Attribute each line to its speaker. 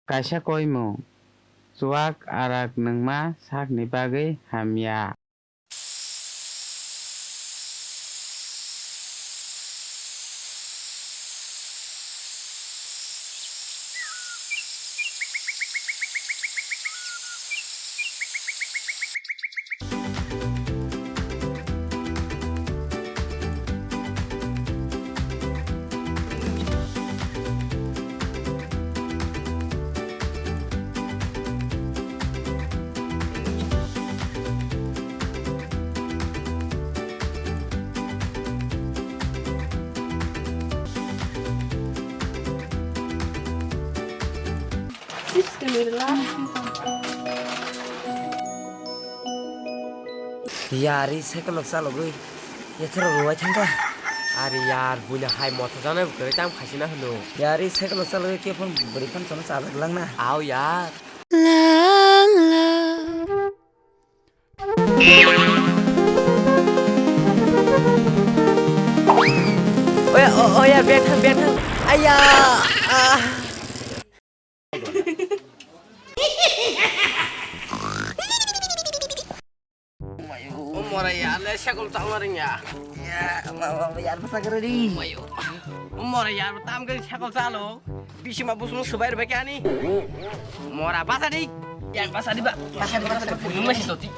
Speaker 1: kaisa koimo chuak arak nangma sakni bagui hamya.
Speaker 2: यार ये cycle लोग गई ये थोड़ा रुआ था अरे यार बुला हाई मोटर जाने करे टाइम खासी ना हलो यार ये साइकिल लोग गई के फोन बड़ी फोन चलना चालू लग ना आओ यार ओए यार बैठ आया Umur ya, lesya kalau tak ngarinya. Ya, mau ya masa kerja. Ayo. Umur ya, pertama kali saya kalau salo, bisa mabus musuh bayar bagian ni. Umur apa tadi? Yang pasal di bak. Pasal di. Masih soti.